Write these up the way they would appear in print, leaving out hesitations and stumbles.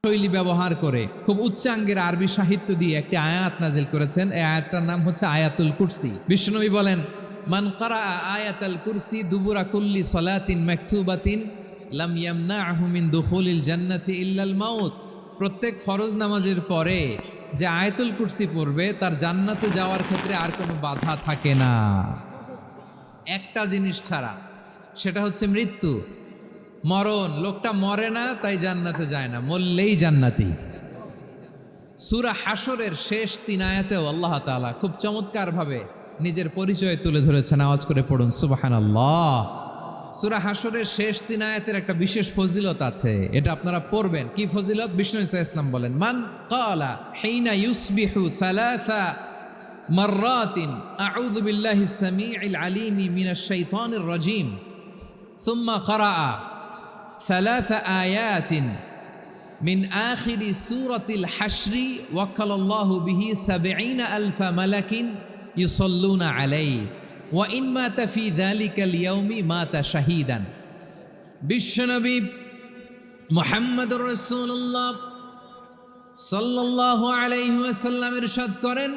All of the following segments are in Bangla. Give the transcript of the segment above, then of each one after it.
শৈলী ব্যবহার করে খুব উচ্চাঙ্গের আরবি সাহিত্য দিয়ে একটি আয়াত নাজিল করেছেন। এই আয়াতটার নাম হচ্ছে আয়াতুল কুরসি। বিশ্বনবী বলেন, মান কারা আয়াতুল কুরসি দুবুরা কুল্লি সলাতিন মাকতুবাতিন লাম ইয়ামনাহু মিন দুখুলিল জান্নাতি ইল্লাল মাউত। প্রত্যেক ফরজ নামাজের পরে যে আয়াতুল কুরসি পড়বে তার জান্নাতে যাওয়ার ক্ষেত্রে আর কোনো বাধা থাকে না, একটা জিনিস ছাড়া, সেটা হচ্ছে মৃত্যু, মরণ। লোকটা মরে না তাই জান্নাতে যায় না, মরলেই জান্নাতি। সূরা হাশরের শেষ 3 আয়াতেও আল্লাহ তাআলা খুব চমৎকার ভাবে নিজের পরিচয় তুলে ধরেছেন। আওয়াজ করে পড়ুন সুবহানাল্লাহ। সূরা হাশরের শেষ 3 আয়াতের একটা বিশেষ ফজিলত আছে, এটা আপনারা পড়বেন। কি ফজিলত? বিষ্ণু ইসা ইসলাম বলেন, মান ক্বালা হিনা ইউসবিহু সালাসা মাররাতিন আউযু বিল্লাহিস সামিউল আলিমি মিনাশ শাইতানির রাজীম সুম্মা ক্বারা ثلاث آيات من آخر سورة الحشر وكل الله به 70,000 ملك يصلون عليه وإن مات في ذلك اليوم مات شهيدا। বিশ্বনবী মুহাম্মদুর রাসূলুল্লাহ সাল্লাল্লাহু আলাইহি ওয়াসাল্লাম ইরশাদ করেন,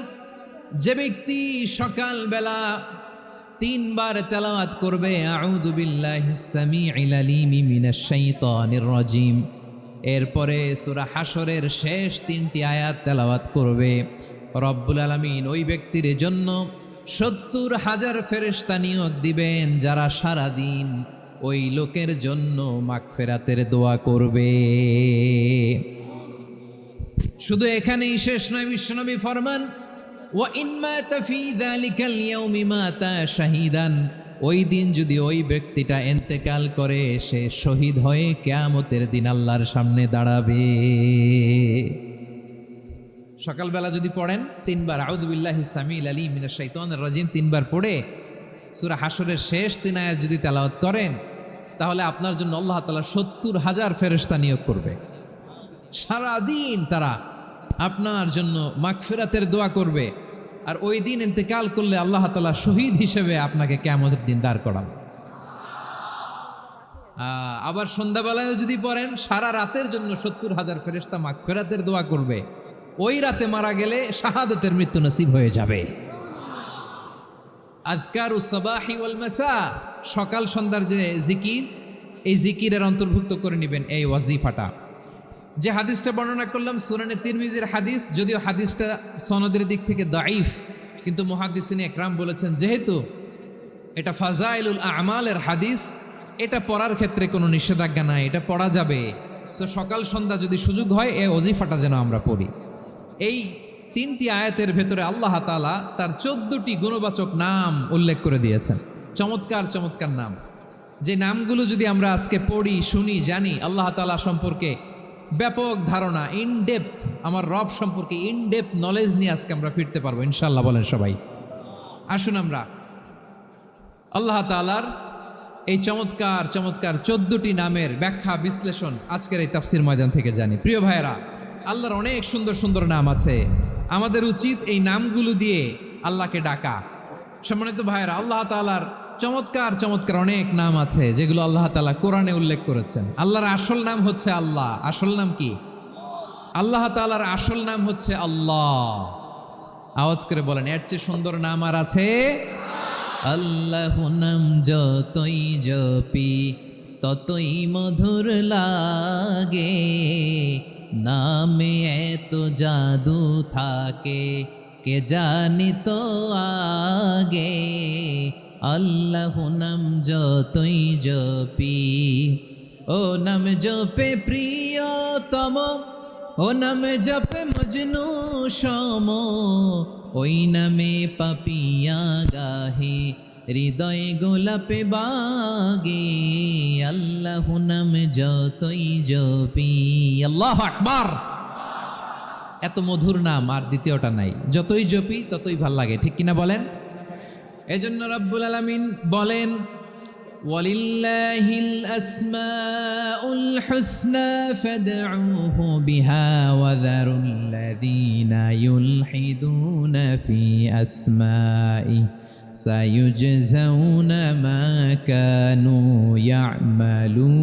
যে ব্যক্তি সকাল বেলা 3 বার তেলাওয়াত করবে আউযু বিল্লাহিস সামিউল আলিমি মিনাশ শাইতানির রাজীম, এরপরে সূরা হাশরের শেষ 3টি আয়াত তেলাওয়াত করবে, রব্বুল আলামিন ওই ব্যক্তির জন্য 70,000 ফেরেশতা নিয়োগ দিবেন যারা সারা দিন ওই লোকের জন্য মাগফিরাতের দোয়া করবে। শুধু এখানেই শেষ নয়, বিশ্বনবী ফরমান, ওয়া ইন মাতা ফি যালিকাল ইয়াউমি মাতা শাহীদান, ওই দিন যদি ওই ব্যক্তিটা ইন্তেকাল করে সে শহীদ হয়ে কিয়ামতের দিন আল্লাহর সামনে দাঁড়াবে। সকালবেলা যদি পড়েন 3 বার আউযু বিল্লাহিস সামিউল আলিম মিনাশ শাইতানির রাজীম 3 বার পড়ে সূরা হাশরের শেষ 3 আয়াত যদি তেলাওয়াত করেন, তাহলে আপনার জন্য আল্লাহ তাআলা 70,000 ফেরেশতা নিয়োগ করবে। সারা দিন তারা আপনার জন্য মাগফিরাতের দোয়া করবে, আর ওই দিন ইন্তেকাল করলে আল্লাহ তাআলা শহীদ হিসেবে আপনাকে কিয়ামতের দিন দাঁড় করাবে। আবার সন্ধ্যাবেলায় যদি পড়েন, সারা রাতের জন্য 70,000 ফেরেশতা মাগফিরাতের দোয়া করবে। ওই রাতে মারা গেলে শাহাদাতের মৃত্যু নসিব হয়ে যাবে। আযকারুস সাবাহি ওয়াল মাসা, সকাল সন্ধ্যার যে জিকির, এই জিকিরের অন্তর্ভুক্ত করে নেবেন এই ওয়াজিফাটা। যে হাদিসটা বর্ণনা করলাম সুনানে তিরমিজির হাদিস, যদিও হাদিসটা সনদের দিক থেকে দাঈফ, কিন্তু মুহাদ্দিসিন একরাম বলেছেন যেহেতু এটা ফাজাইলুল আমালের হাদিস, এটা পড়ার ক্ষেত্রে কোনো নিষেধাজ্ঞা নাই, এটা পড়া যাবে। সো সকাল সন্ধ্যা যদি সুযোগ হয় এই ওয়াজিফাটা যেন আমরা পড়ি। এই 3টি আয়াতের ভেতরে আল্লাহ তাআলা তার 14টি গুণবাচক নাম উল্লেখ করে দিয়েছেন, চমৎকার চমৎকার নাম। যে নামগুলো যদি আমরা আজকে পড়ি, শুনি, জানি, আল্লাহ তাআলা সম্পর্কে ব্যাপক ধারণা, ইনডেপথ, আমার রব সম্পর্কে ইনডেপথ নলেজ নিয়ে আজকে আমরা ফিরতে পারবো ইনশাআল্লাহ। বলেন সবাই। আসুন আমরা আল্লাহ তাআলার এই চমৎকার চমৎকার 14টি নামের ব্যাখ্যা বিশ্লেষণ আজকের এই তাফসীর ময়দান থেকে জানি। প্রিয় ভাইয়েরা, আল্লাহর অনেক সুন্দর সুন্দর নাম আছে, আমাদের উচিত এই নামগুলো দিয়ে আল্লাহকে ডাকা। সম্মানিত ভাইয়েরা, আল্লাহ তাআলার চমৎকার চমৎকার অনেক নাম আছে যেগুলো আল্লাহ তাআলা কোরআনে উল্লেখ করেছেন। আল্লাহর আসল নাম হচ্ছে আল্লাহ। আসল নাম কি? আল্লাহ তাআলার আসল নাম হচ্ছে আল্লাহ। আওয়াজ করে বলেন, এর চেয়ে সুন্দর নাম আর আছে? আল্লাহ নাম যতই জপি ততই মধুর লাগে, নামে এত জাদু থাকে কে জানি তো আগে। আল্লাহ নাম যতই জপি, ও নাম জপে প্রিয়তম, ও নাম জপে মজনু সম, ওই নামে পাপিয়া গাহে হৃদয় গোলাপে বাগে। আল্লাহ নাম যতই জপি, আল্লাহু আকবার। এত মধুর নাম আর দ্বিতীয়টা নাই, যতই জপি ততই ভাল লাগে, ঠিক কিনা বলেন? এজন্য রব্বুল আলামিন বলেন, ওয়ালিল্লাহিল আসমাউল হুসনা ফাদউহু বিহা ওয়া যারুল্লাযীনা ইউলহিদুনা ফি আসমাই সায়ুজজাউনা মা কানু ইয়ামালুন।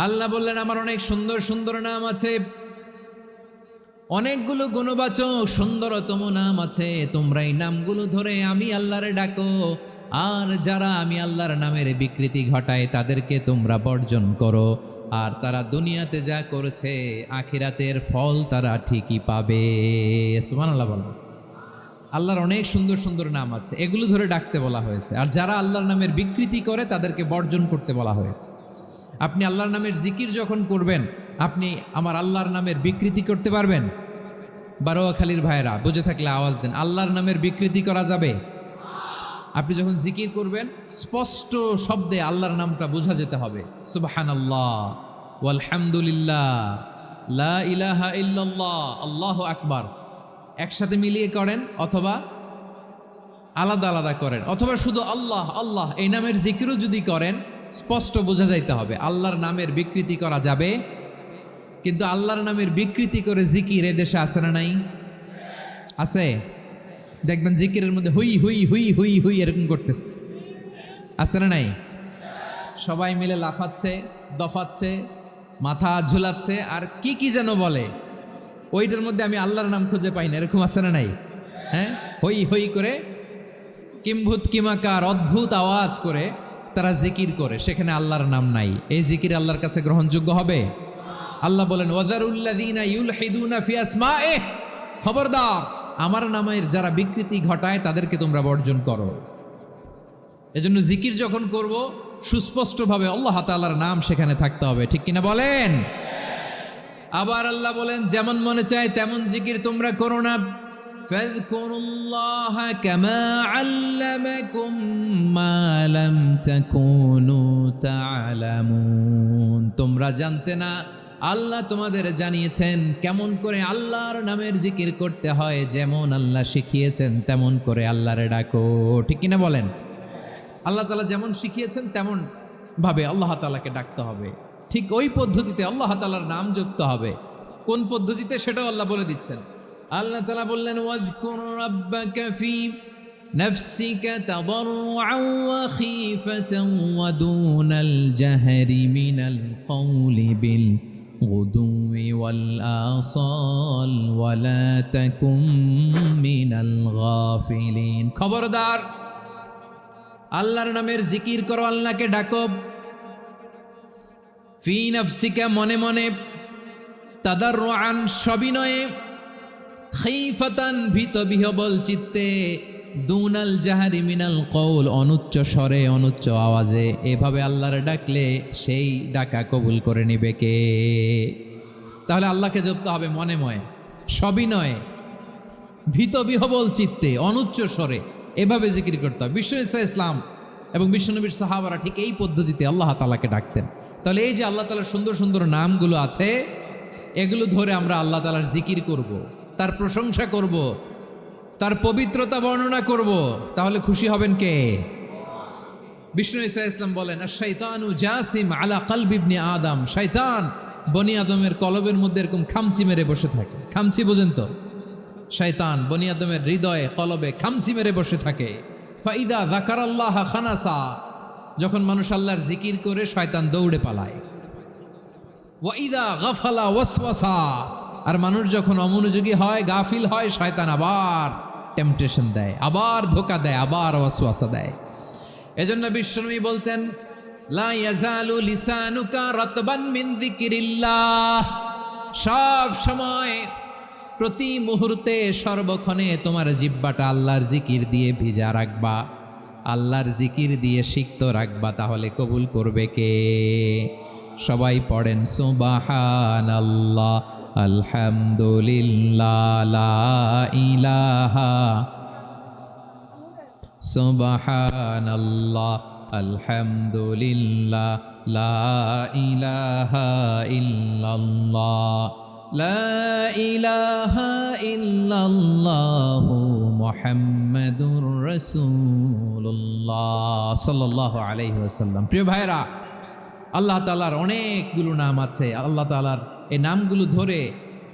আল্লাহ বললেন আমার অনেক সুন্দর সুন্দর নাম আছে, অনেকগুলো গুণবাচক সুন্দরতম নাম আছে, তোমরা এই নামগুলো ধরে আমি আল্লাহরে ডাকো। আর যারা আমি আল্লাহর নামের বিকৃতি ঘটায় তাদেরকে তোমরা বর্জন করো। আর তারা দুনিয়াতে যা করেছে আখিরাতের ফল তারা ঠিকই পাবে। সুবহানাল্লাহ বলো। আল্লাহর অনেক সুন্দর সুন্দর নাম আছে, এগুলো ধরে ডাকতে বলা হয়েছে। আর যারা আল্লাহর নামের বিকৃতি করে তাদেরকে বর্জন করতে বলা হয়েছে। আপনি আল্লাহর নামের জিকির যখন করবেন, আপনি আমার আল্লাহর নামের বিকৃতি করতে পারবেন? বারোয়াখালীর ভাইরা বুঝে থাকলে আওয়াজ দেন, আল্লাহর নামের বিকৃতি করা যাবে? আপনি যখন জিকির করবেন স্পষ্ট শব্দে আল্লাহর নামটা বোঝা যেতে হবে। সুবহানাল্লাহ, ওয়ালহামদুলিল্লাহ, লা ইলাহা ইল্লাল্লাহ, আল্লাহু আকবার একসাথে মিলিয়ে করেন, অথবা আলাদা আলাদা করেন, অথবা শুধু আল্লাহ আল্লাহ এই নামের জিকিরও যদি করেন স্পষ্ট বোঝা যাইতে হবে। আল্লাহর নামের বিকৃতি করা যাবে, কিন্তু আল্লাহর নামের বিকৃতি করে জিকির এ দেশে আছে না নাই? আছে। দেখবেন জিকিরের মধ্যে হুই হুই হুই হুই হুই এরকম করতেছে, আছে না নাই? সবাই মিলে লাফাচ্ছে, দফাচ্ছে, মাথা ঝুলাচ্ছে, আর কি কি যেন বলে, ওইটার মধ্যে আমি আল্লাহর নাম খুঁজে পাই না, এরকম আছে না নাই? হ্যাঁ, হই হই করে কিম্ভূত কিমাকার অদ্ভুত আওয়াজ করে তারা জিকির করে, সেখানে আল্লাহর নাম নাই। এই জিকির আল্লাহর কাছে গ্রহণযোগ্য হবে? আল্লাহ বলেন ওয়াযারুল্লাযীনা ইউলহিদুনা ফি আসমাইহি, খবরদার আমার নামের যারা বিকৃতি ঘটায় তাদেরকে তোমরা বর্জন করো। এজন্য জিকির যখন করব সুস্পষ্টভাবে আল্লাহ তাআলার নাম সেখানে থাকতে হবে, ঠিক কিনা বলেন? আবার আল্লাহ বলেন যেমন মনে চায় তেমন জিকির তোমরা করো না। ফাযকুরুল্লাহা কামা আল্লামাকুম মা লাম তাকুনু তা'লামুন, তোমরা জানতে না, আল্লাহ তোমাদের জানিয়েছেন কেমন করে আল্লাহর নামের জিকির করতে হয়, যেমন আল্লাহ শিখিয়েছেন তেমন করে আল্লাহরে ডাকো, ঠিক কিনা বলেন? আল্লাহ তাআলা যেমন শিখিয়েছেন তেমন ভাবে আল্লাহ তাআলাকে ডাকতে হবে, ঠিক ওই পদ্ধতিতে আল্লাহ তাআলার নাম জপতে হবে। কোন পদ্ধতিতে সেটাও আল্লাহ বলে দিচ্ছেন। আল্লাহ তাআলা বললেন ওয়াজকুর রাব্বাকা ফি নাফসিকা তাদাররুআন ওয়া খীফাতান ওয়া দুনাল জাহরি মিনাল কওলি বিল গুদুই ওয়াল আসাল ওয়া লা তাকুম মিনাল গাফিলিন, খবরদার আল্লাহর নামের জিকির করো, আল্লাহকে ডাকো। ফি নাফসিকা মনে মনে, তাদাররুআন সবিনয়ে, খীফাতান ভীত বিহবল চিত্তে, দুনাল জাহারি মিনাল কওল অনুচ্চ স্বরে অনুচ্চ আওয়াজে, এভাবে আল্লাহর ডাকলে সেই ডাকা কবুল করে নিবে কে? তাহলে আল্লাহকে জপতে হবে মনে মনে, সবিনয়ে, ভীত বিহবল চিত্তে, অনুচ্চ স্বরে, এভাবে জিকির করতে হবে। বিশ্ব ইসলাম এবং বিশ্বনবীর সাহাবারা ঠিক এই পদ্ধতিতে আল্লাহ তাআলাকে ডাকতেন। তাহলে এই যে আল্লাহ তাআলার সুন্দর সুন্দর নামগুলো আছে, এগুলো ধরে আমরা আল্লাহ তাআলার জিকির করব, তার প্রশংসা করব, তার পবিত্রতা বর্ণনা করব, তাহলে খুশি হবেন কে? বিষ্ণু ঈসা ইসলাম বলেন আশ-শাইতানু জাসিম আলা কলবি ইবনে আদম, শয়তান বনি আদমের কলবের মধ্যে এরকম খামচি মেরে বসে থাকে। খামচি বোঝেন তো? শয়তান বনি আদমের হৃদয়ে কলবে খামচি মেরে বসে থাকে। ফাইদা যাকারাল্লাহ খানাসা, যখন মানুষ আল্লাহর জিকির করে শয়তান দৌড়ে পালায়। ওয়াইদা গাফালা ওয়াসওয়াসা, আর মানুষ যখন অমনোযোগী হয়, গাফিল হয়, শয়তান আবার টেম্পটেশন দেয়, আবার ধোঁকা দেয়, আবার ওয়াসওয়াসা দেয়। এজন্য বিশ্বনবী বলতেন লা ইয়াজালু লিসানুকা রাতবান মিন যিকিরিল্লাহ, সব সময় প্রতি মুহূর্তে সর্বক্ষণে তোমার জিহ্বাটা আল্লাহর জিকির দিয়ে ভিজা রাখবা, আল্লাহর জিকির দিয়ে সিক্ত রাখবা, তাহলে কবুল করবে কে? সবাই পড়েন সুবহানাল্লাহ, আলহামদুলিল্লাহ, লা ইলাহা, সুবহানাল্লাহ, আলহামদুলিল্লাহ, লা ইলাহা ইল্লাল্লাহ, লা ইলাহা ইল্লাল্লাহু মুহাম্মাদুর রাসূলুল্লাহ সাল্লাল্লাহু আলাইহি ওয়াসাল্লাম। প্রিয় ভাইরা, আল্লাহ তাআলার অনেকগুলো নাম আছে। আল্লাহ তাআলার এই নামগুলো ধরে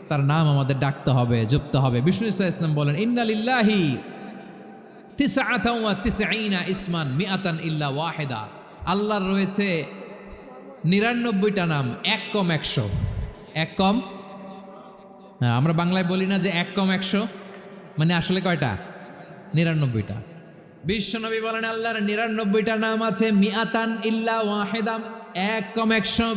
তার নাম আমাদের ডাকতে হবে, জপতে হবে। বিষ্ণু ইসলাম বলেন ইন্না লিল্লাহি তিসআতান ওয়া তিসঈনা ইসমান মিআতান ইল্লা ওয়াহিদা, আল্লাহর রয়েছে 99টা নাম, এক কম 100। এক কম, হ্যাঁ, আমরা বাংলায় বলি না যে এক কম 100, মানে আসলে কয়টা? 99টা। বিশ্বনবী বলেন আল্লাহর 99টা নাম আছে, মিআতান ইল্লা ওয়াহিদাম, এক কম 100।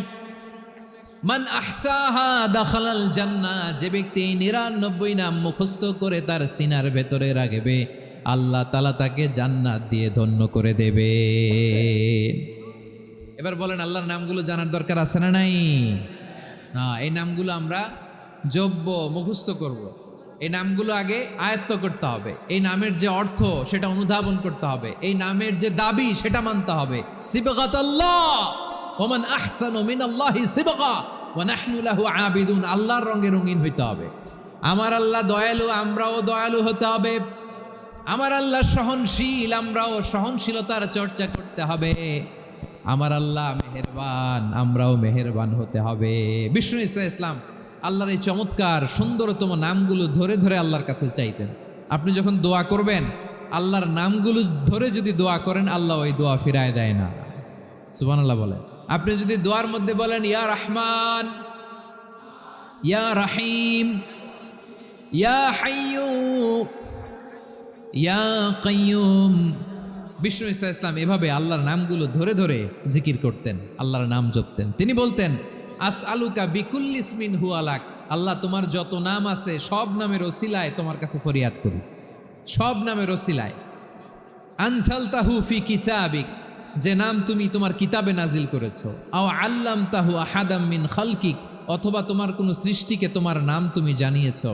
মান আহসাহা দাখালাল জান্নাহ, যে ব্যক্তি 99 নাম মুখস্থ করে তার সিনার ভেতরে রাখবে, আল্লাহ তাআলা তাকে জান্নাত দিয়ে ধন্য করে দেবে। এবার বলেন আল্লাহর নামগুলো জানার দরকার আছে না নাই? না, এই নামগুলো আমরা যোগ্য মুখস্থ করব। এই নামগুলো আগে আয়ত্ত করতে হবে। এই নামের যে অর্থ সেটা অনুধাবন করতে হবে। এই নামের যে দাবি সেটা মানতে হবে। সিবগাতাল্লাহ ওয়া মান আহসানু মিনাল্লাহি সিবগা ওয়া নাহনু লাহু আবিদুন। আল্লাহর রঙে রঙিন হইতে হবে। আমার আল্লাহ দয়ালু, আমরাও দয়ালু হতে হবে। আমার আল্লাহ সহনশীল, আমরাও সহনশীলতার চর্চা করতে হবে। আমার আল্লাহ মেহেরবান, আমরাও মেহেরবান হতে হবে। বিষ্ণু ঈসা ইসলাম আল্লাহর এই চমৎকার সুন্দরতম নামগুলো ধরে ধরে আল্লাহর কাছে চাইতেন। আপনি যখন দোয়া করবেন, আল্লাহর নামগুলো ধরে যদি দোয়া করেন, আল্লাহ ওই দোয়া ফিরায় দেয় না। সুবহানাল্লাহ বলেন। আপনি যদি দোয়ার মধ্যে বলেন ইয়া রহমান, ইয়া রহিম, ইয়া হাইয়্যু, ইয়া কাইয়্যুম, বিষ্ণু ঈসা ইসলাম এভাবে আল্লাহর নামগুলো ধরে ধরে জিকির করতেন, আল্লাহর নাম জপতেন। তিনি বলতেন আসআলুকা বিকুল্লি ইসমিন হুয়া লাক, আল্লাহ তোমার যত নাম আছে সব নামের ওসিলায় তোমার কাছে ফরিয়াদ করি, সব নামের ওসিলায়। আনসালতাহু ফি কিতাবিক, যে নাম তুমি তোমার কিতাবে নাজিল করেছো। আও আল্লামতাহু আহাদাম মিন খালকিক, অথবা তোমার কোনো সৃষ্টিকে তোমার নাম তুমি জানিয়েছো।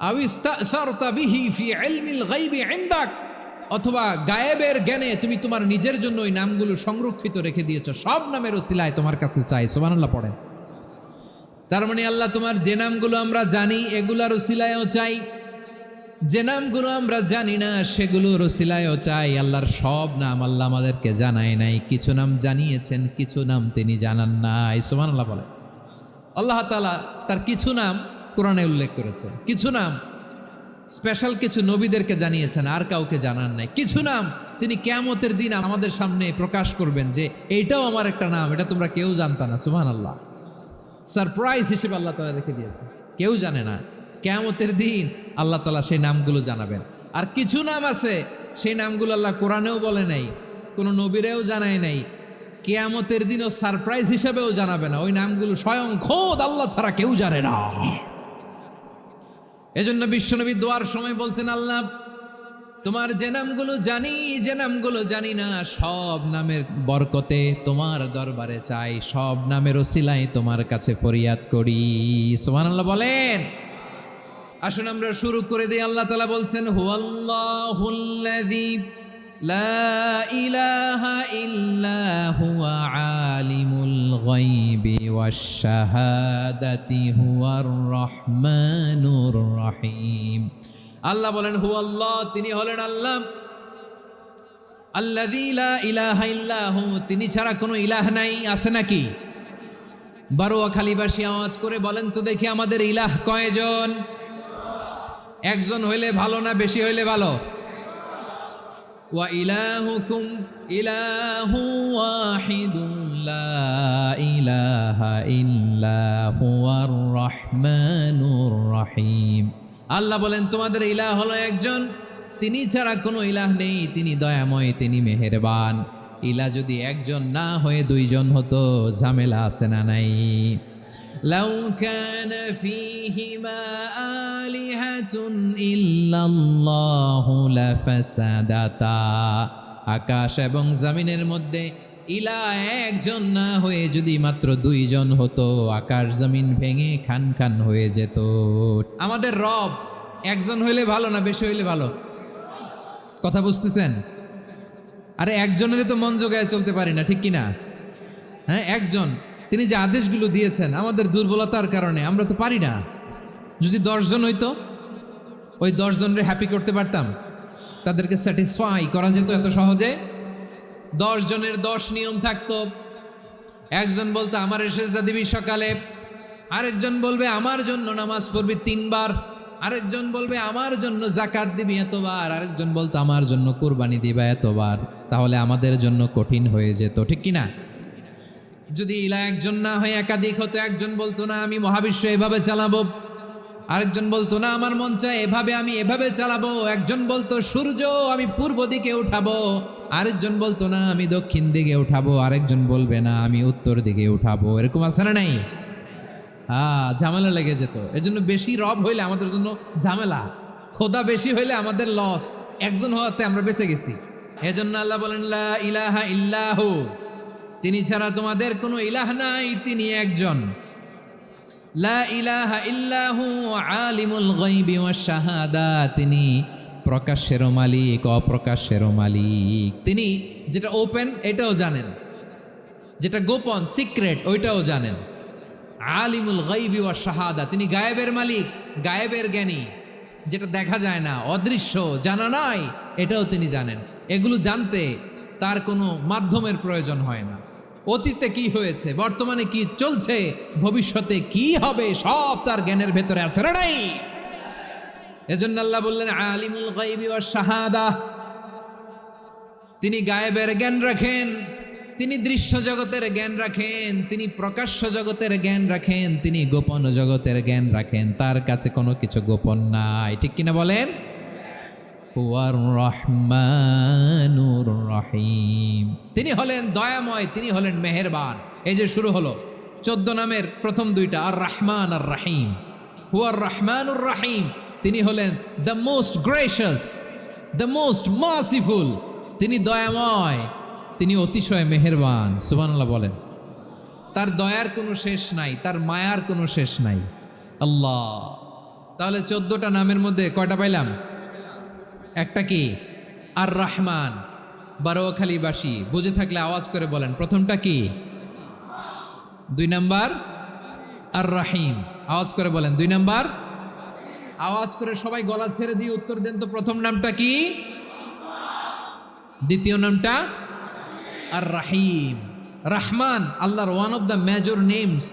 আও ইস্তাসারতা বিহি ফি ইলমিল গায়বি ইনদাক, অথবা গায়েবের জ্ঞানে তুমি তোমার নিজের জন্য ওই নামগুলো সংরক্ষিত রেখে দিয়েছো। সব নামের ওসিলায় তোমার কাছে চাই। সুবহানাল্লাহ পড়েন। তার মানে আল্লাহ তোমার যে নামগুলো আমরা জানি এগুলার ওসিলায়ও চাই, যে নামগুলো আমরা জানি না সেগুলোর ওসিলায়ও চাই। আল্লাহর সব নাম আল্লাহ আমাদেরকে জানায় নাই, কিছু নাম জানিয়েছেন, কিছু নাম তিনি জানান নাই। সুবহানাল্লাহ বলেন। আল্লাহ তাআলা তার কিছু নাম কোরআনে উল্লেখ করেছেন, কিছু নাম স্পেশাল কিছু নবীদেরকে জানিয়েছেন, আর কাউকে জানান নাই। কিছু নাম তিনি কিয়ামতের দিন আমাদের সামনে প্রকাশ করবেন যে এইটাও আমার একটা নাম, এটা তোমরা কেউ জানতা না। সুবহানাল্লাহ, সারপ্রাইজ হিসেবে আল্লাহ তাআলা রেখে দিয়েছে, কেউ জানে না। কিয়ামতের দিন আল্লাহ তাআলা সেই নামগুলো জানাবেন। আর কিছু নাম আছে সেই নামগুলো আল্লাহ কোরআনেও বলে নাই, কোনো নবীরেও জানায় নাই, কিয়ামতের দিনও সারপ্রাইজ হিসেবেও জানাবে না। ওই নামগুলো স্বয়ং খোদ আল্লাহ ছাড়া কেউ জানে না। এজন্য বিশ্বনবী দোয়ার সময় বলতেন, আল্লাহ তোমার যে নামগুলো জানি, যে নামগুলো জানি না, সব নামের বরকতে তোমার দরবারে চাই, সব নামের ওসিলায় তোমার কাছে ফরিয়াদ করি। সুবহানাল্লাহ বলেন। আসুন আমরা শুরু করে দিই। আল্লাহ তাআলা বলছেন হুয়াল্লাহুল্লাযী লা ইলাহা ইল্লা হুয়া আলিমুল গায়বি ওয়াশ শাহাদাতি হুয়ার রহমানুর রহিম। আল্লাহ বলেন হুয়াল্লাহ, তিনি হলেন আল্লাহ, আল্লাযী লা ইলাহা ইল্লা হু, তিনি ছাড়া কোনো ইলাহ নাই। আছে নাকি? বারোয়াখালীবাসী আওয়াজ করে বলেন তো দেখি, আমাদের ইলাহ কয়জন? একজন হইলে ভালো না বেশি হইলে ভালো? ওয়া ইলাহুকুম ইলাহু ওয়াহিদুন লা ইলাহা ইল্লা হুয়ার রহমানুর রহিম। আল্লাহ বলেন তোমাদের ইলাহ হলো একজন, তিনি ছাড়া কোনো ইলাহ নেই, তিনি দয়াময়, তিনি মেহেরবান। ইলাহ যদি একজন না হয়ে দুইজন হতো, ঝামেলা আছে না নাই? লাউ কানা ফীহিমা আলিহাতুন ইল্লাল্লাহু লাফাসাদাতা, আকাশ এবং জমিনের মধ্যে ইলাহ একজন না হয়ে যদি মাত্র দুইজন হতো, আকাশ জমিন ভেঙে খান খান হয়ে যেত। আমাদের রব একজন হইলে ভালো না বেশি হইলে ভালো? কথা বুঝতেছেন? আরে একজনের তো মন জোগায় চলতে পারি না, ঠিক কিনা? হ্যাঁ, একজন, তিনি যে আদেশগুলো দিয়েছেন আমাদের দুর্বলতার কারণে আমরা তো পারি না। যদি 10 জন হইতো, ওই 10 জনের হ্যাপি করতে পারতাম, তাদেরকে স্যাটিসফাই করা যেত এত সহজে। 10 জনের 10 নিয়ম থাকতো। একজন বলতো আমার সেজদা দিবি সকালে, আরেকজন বলবে আমার জন্য নামাজ পড়বি 3 বার, আরেকজন বলবে আমার জন্য যাকাত দিবি এতবার, আরেকজন বলতো আমার জন্য কুরবানি দিবা এতবার। তাহলে আমাদের জন্য কঠিন হয়ে যেত, ঠিক কিনা? যদি ইলাহ একজন না হয় একাধিক হতো, একজন বলতো না আমি মহাবিশ্ব এভাবে চালাবো, আরেকজন বলতো না আমার মন চায় এভাবে, আমি এভাবে চালাবো, একজন বলতো সূর্য আমি পূর্ব দিকে উঠাবো, আরেকজন বলতো না আমি দক্ষিণ দিকে উঠাবো, আরেকজন বলবে না আমি উত্তর দিকে উঠাবো। এরকম আছে না নাই? ঝামেলা লেগে যেত। এজন্য বেশি রব হইলে আমাদের জন্য ঝামেলা, খোদা বেশি হইলে আমাদের লস। একজন হওয়াতে আমরা বেঁচে গেছি। এজন্য আল্লাহ বলেন লা ইলাহা ইল্লাহু, তিনি ছাড়া তোমাদের কোনো ইলাহ নাই, তিনি একজন। লা ইলাহা ইল্লাহু আলিমুল গায়বি ওয়াশ শাহাদা, তিনি প্রকাশ্যেরও মালিক অপ্রকাশ্যেরও মালিক। তিনি যেটা ওপেন এটাও জানেন, যেটা গোপন সিক্রেট ওইটাও জানেন। আলিমুল গায়বি ওয়াশ শাহাদা, তিনি গায়েবের মালিক, গায়েবের জ্ঞানী, যেটা দেখা যায় না, অদৃশ্য, জানা নাই, এটাও তিনি জানেন। এগুলো জানতে তার কোনো মাধ্যমের প্রয়োজন হয় না। অতীতে কি হয়েছে, বর্তমানে কি চলছে, ভবিষ্যতে কি হবে, সব তার জ্ঞানের ভেতরে আছে না নাই? এজন্য আল্লাহ বললেন আলিমুল গায়বি ওয়াশ শাহাদা, তিনি গায়েবের জ্ঞান রাখেন, তিনি দৃশ্য জগতের জ্ঞান রাখেন, তিনি প্রকাশ্য জগতের জ্ঞান রাখেন, তিনি গোপন জগতের জ্ঞান রাখেন। তার কাছে কোনো কিছু গোপন নাই, ঠিক কিনা বলেন? হুয়ার রহমানুর রহিম, তিনি হলেন দয়াময়, তিনি হলেন মেহেরবান। এই যে শুরু হলো 14 নামের প্রথম দুইটা, আর রহমান আর রাহিম। হুয়ার রহমানুর রাহিম, তিনি হলেন the most gracious, the most merciful, তিনি দয়াময়, তিনি অতিশয় মেহেরবান। সুবহানাল্লাহ বলেন। তার দয়ার কোনো শেষ নাই, তার মায়ার কোনো শেষ নাই। আল্লাহ, তাহলে 14টা নামের মধ্যে কয়টা পাইলাম? একটা কি? আর রহমান। বারোয়াখালীবাসী বুঝে থাকলে আওয়াজ করে বলেন, প্রথমটা কি? 2 নাম্বার আর রাহিম। আওয়াজ করে বলেন 2 নাম্বার। আওয়াজ করে সবাই গলা ছেড়ে দিয়ে উত্তর দেন তো, প্রথম নামটা কি? দ্বিতীয় নামটা? আর রাহিম। রহমান আল্লাহর one of the major names,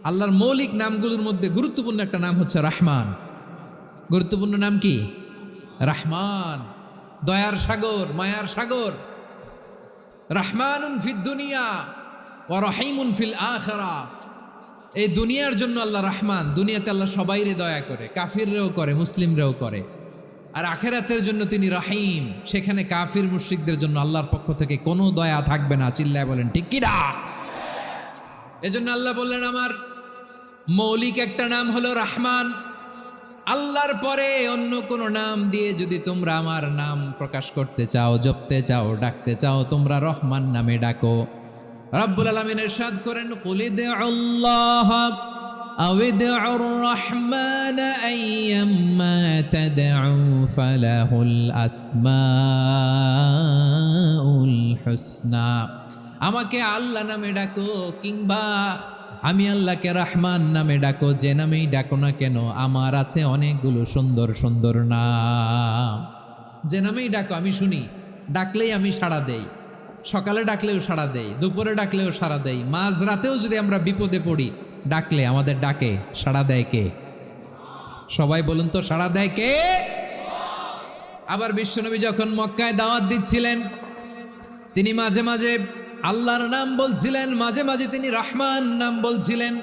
আল্লাহর মৌলিক নামগুলোর মধ্যে গুরুত্বপূর্ণ একটা নাম হচ্ছে রহমান। গুরুত্বপূর্ণ নাম কি? রহমান, দয়ার সাগর, মায়ার সাগর। রহমানুন ফিদ দুনিয়া ওয়া রহিমুন ফিল আখিরা, এই দুনিয়ার জন্য আল্লাহ রহমান, দুনিয়াতে আল্লাহ সবাইরে দয়া করে, কাফিররেও করে, মুসলিমরেও করে। আর আখিরাতের জন্য তিনি রহিম, সেখানে কাফির মুশরিকদের জন্য আল্লাহর পক্ষ থেকে কোনো দয়া থাকবে না। চিল্লায় বলেন ঠিক কি না? এজন্য আল্লাহ বললেন আমার মৌলিক একটা নাম হলো রহমান। আল্লাহর পরে অন্য কোনো নাম দিয়ে যদি তোমরা আমার নাম প্রকাশ করতে চাও, জপতে চাও, ডাকতে চাও, তোমরা রহমান নামে ডাকো। রব্বুল আলামিন ইরশাদ করেন, কুলিদুল্লাহ আউদুর রহমান আইয়াম্মা তাদউ ফালাহুল আসমাউল হুসনা। আমাকে আল্লাহ নামে ডাকো, কিংবা আমি আল্লাহকে রহমান নামে ডাকো, যে নামেই ডাকো না কেন আমার আছে অনেকগুলো সুন্দর সুন্দর নাম। যে নামেই ডাকো আমি শুনি, ডাকলেই আমি সাড়া দেই। সকালে ডাকলেও সাড়া দেই, দুপুরে ডাকলেও সাড়া দেই, মাঝরাতেও যদি আমরা বিপদে পড়ি ডাকলে আমাদের ডাকে সাড়া দেয় কে? সবাই বলুন তো, সাড়া দেয় কে? আবার বিশ্বনবী যখন মক্কায় দাওয়াত দিচ্ছিলেন, তিনি মাঝে মাঝে আল্লাহর নাম বলছিলেন, মাঝে মাঝে তিনি রহমান নাম বলছিলেন।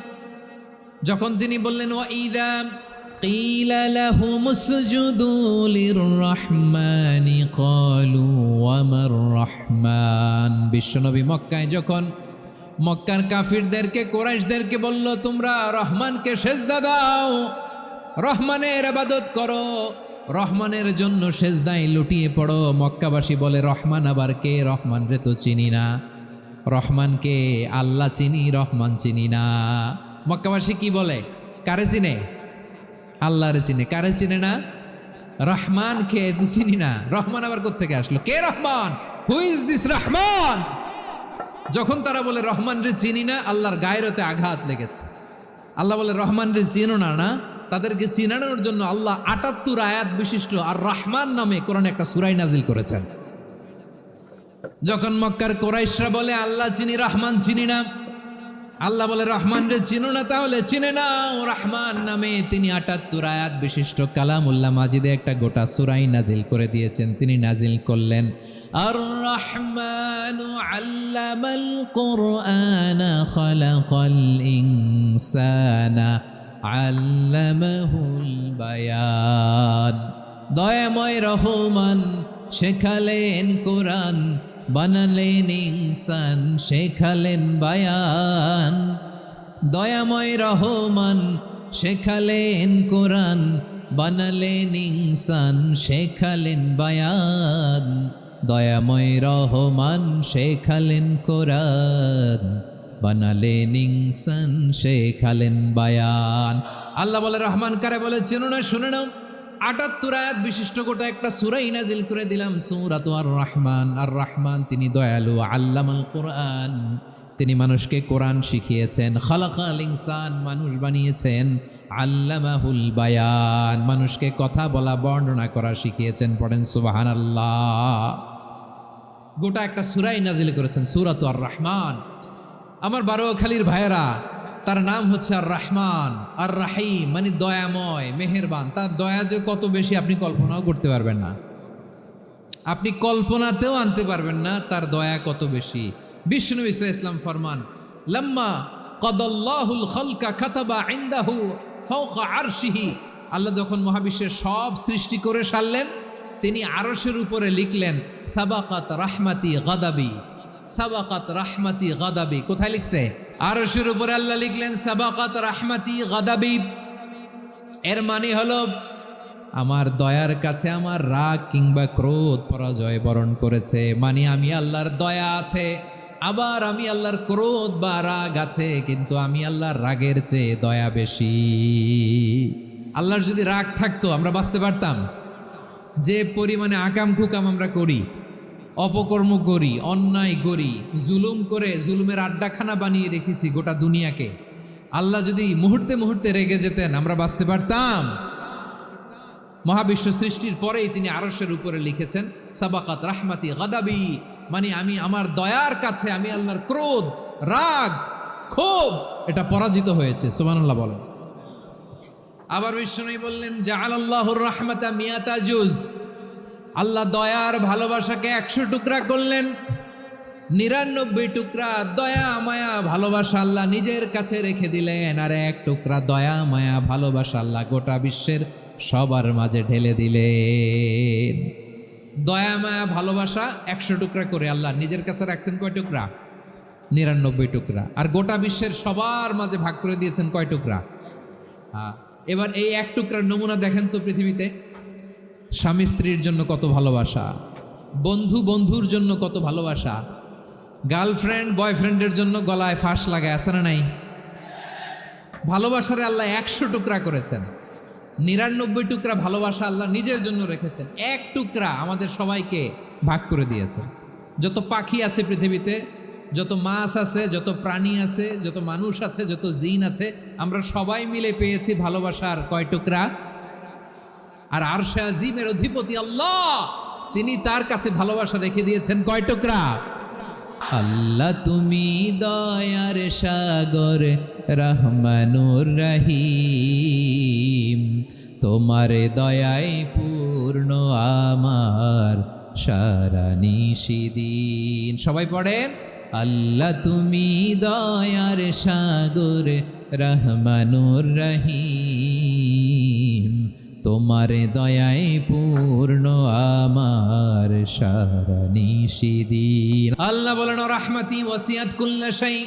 যখন তিনি বললেন ওয়াইদা কিলা লাহুমুসজুদু লিররহমানি ক্বালু ওয়ামার রহমান। বিশ্বনবী মক্কায় যখন মক্কার কাফিরদেরকে, কুরাইশদেরকে বলল তোমরা রহমানকে সেজদা দাও, রহমানের ইবাদত করো, রহমানের জন্য সেজদায় লুটিয়ে পড়ো, মক্কাবাসী বলে রহমান আবার কে? রহমান রে তো চিনি না। রহমানকে? আল্লাহ চিনি, রহমান চিনি না। মক্কাবাসী কি বলে? কারে চিনে? আল্লাহরে চিনে। কারে চিনে না? রহমান কে তো চিনি না। রহমান আবার কোত্থেকে আসলো? কে Rahman? Who is this Rahman? যখন তারা বলে রহমান রে চিনি না, আল্লাহর গায়রতে আঘাত লেগেছে। আল্লাহ বলে রহমান রে চিনো না, না? তাদেরকে চিনানোর জন্য আল্লাহ ৭৮ আয়াত বিশিষ্ট আর রহমান নামে কোরআনে একটা সূরা নাজিল করেছেন। যখন মক্কার কুরাইশরা বলে আল্লাহ চিনি, রহমান চিনি না, আল্লাহ বলে রহমান রে চিনো না, তাহলে চিনে নাও। রহমান নামে তিনি ৭৮ আয়াত বিশিষ্ট কালামুল্লাহ মাজিদে একটা গোটা সূরাই নাজিল করে দিয়েছেন। তিনি নাজিল করলেন আর রহমানু আল্লামাল কুরআনা খালাকাল ইনসানা আল্লামাহুল বায়ান। দয়াময় রহমান শেখালেন কোরআন, বানালেন ইনসান, শেখালেন বায়ান। দয়াময় রহমান শেখালেন কোরআন, বানালেন ইনসান, শেখালেন বায়ান। দয়াময় রহমান শেখালেন কোরআন, বানালেন ইনসান, শেখালেন বায়ান। আল্লাহ বলে রহমান কারে বলে চেনো না, শুনে নাও। ৭৮ আয়াত বিশিষ্ট গোটা একটা সূরাই নাজিল করে দিলাম, সূরাত আর রহমান। আর রহমান তিনি দয়ালু, আল্লামাল কোরআন, তিনি মানুষকে কোরআন শিখিয়েছেন। খালাকাল ইনসান, মানুষ বানিয়েছেন। আল্লামাহুল বায়ান, মানুষকে কথা বলা বর্ণনা করা শিখিয়েছেন। পড়েন সুবহানাল্লাহ। গোটা একটা সূরাই নাজিল করেছেন, সূরাত আর রহমান। আমার বারোয়াখালীর ভাইয়েরা, তার নাম হচ্ছে আর রহমান আর রাহিম, মানে দয়াময়, মেহেরবান। তার দয়া যে কত বেশি আপনি কল্পনাও করতে পারবেন না, আপনি কল্পনাতেও আনতে পারবেন না তার দয়া কত বেশি। বিষ্ণু ইসা ইসলাম ফরমান, লাম্মা কদাল্লাহুল খালকা কাতাবা ইনদাহু ফাওকা আরশিহি। আল্লাহ যখন মহাবিশ্বের সব সৃষ্টি করে সারলেন, তিনি আরশের উপরে লিখলেন সাবাকাত রাহমাতি গাদাবি। সাবাকাত রাহমাতি গাদাবি কোথায় লিখছে? আরশের উপরে আল্লাহ লিখলেন সাবাকাত রাহমাতি গাদাবি। এর মানে হলো আমার দয়ার কাছে আমার রাগ কিংবা ক্রোধ পরাজয় বরণ করেছে। মানে আমি আল্লাহর দয়া আছে, আবার আমি আল্লাহর ক্রোধ বা রাগ আছে, কিন্তু আমি আল্লাহর রাগের চেয়ে দয়া বেশি। আল্লাহর যদি রাগ থাকতো আমরা বাঁচতে পারতাম? যে পরিমাণে আকাম কুকাম আমরা করি, অপকর্ম করি, অন্যায় করি, জুলুম করে জুলুমের আড্ডাখানা বানিয়ে রেখেছি গোটা দুনিয়াকে, আল্লাহ যদি মুহূর্তে মুহূর্তে রেগে যেতেন আমরা বাঁচতে পারতাম? মহাবিশ্ব সৃষ্টির পরেই তিনি আরশের উপরে লিখেছেন সাবাকাত রাহমাতি গাদাবি, মানে আমি আমার দয়ার কাছে আমি আল্লাহর ক্রোধ, রাগ, ক্ষোভ এটা পরাজিত হয়েছে। সুবহানাল্লাহ বলেন। আবার বিষ্ণু বললেন জাআলাল্লাহুর রাহমাতা মিয়াতা জুজ। আল্লাহ দয়ার ভালোবাসাকে ১০০ টুকরা করলেন। ৯৯ টুকরা দয়া মায়া ভালোবাসা আল্লাহ নিজের কাছে রেখে দিলেন, আর ১ টুকরা দয়া মায়া ভালোবাসা আল্লাহ গোটা বিশ্বের সবার মাঝে ঢেলে দিলেন। দয়া মায়া ভালোবাসা ১০০ টুকরা করে আল্লাহ নিজের কাছে রাখছেন কয় টুকরা? ৯৯ টুকরা। আর গোটা বিশ্বের সবার মাঝে ভাগ করে দিয়েছেন কয় টুকরা? এবার এই ১ টুকরার নমুনা দেখেন তো পৃথিবীতে। স্বামী স্ত্রীর জন্য কত ভালোবাসা, বন্ধু বন্ধুর জন্য কত ভালোবাসা, গার্লফ্রেন্ড বয়ফ্রেন্ডের জন্য গলায় ফাঁস লাগায়, আছে না নাই? ভালোবাসারে আল্লাহ ১০০ টুকরা করেছেন। ৯৯ টুকরা ভালোবাসা আল্লাহ নিজের জন্য রেখেছেন, ১ টুকরা আমাদের সবাইকে ভাগ করে দিয়েছেন। যত পাখি আছে পৃথিবীতে, যত মাছ আছে, যত প্রাণী আছে, যত মানুষ আছে, যত জিন আছে, আমরা সবাই মিলে পেয়েছি ভালোবাসার কয় টুকরা? আর আরশে আজিমের অধিপতি আল্লাহ, তিনি তার কাছে ভালোবাসা রেখে দিয়েছেন কয় টুকরা? আল্লাহ তুমি দয়ার সাগর রহমানুর রহিম, তোমার দয়ায় পূর্ণ আমার সারা নিশিদিন। সবাই পড়েন আল্লাহ তুমি দয়ার সাগর রহমানুর রহিম, তোমার দয়ায় পূর্ণ আমার সারা নিশিদিন। আল্লাহ বলেন রাহমাতি ওয়াসিআত কুল্লা শাই।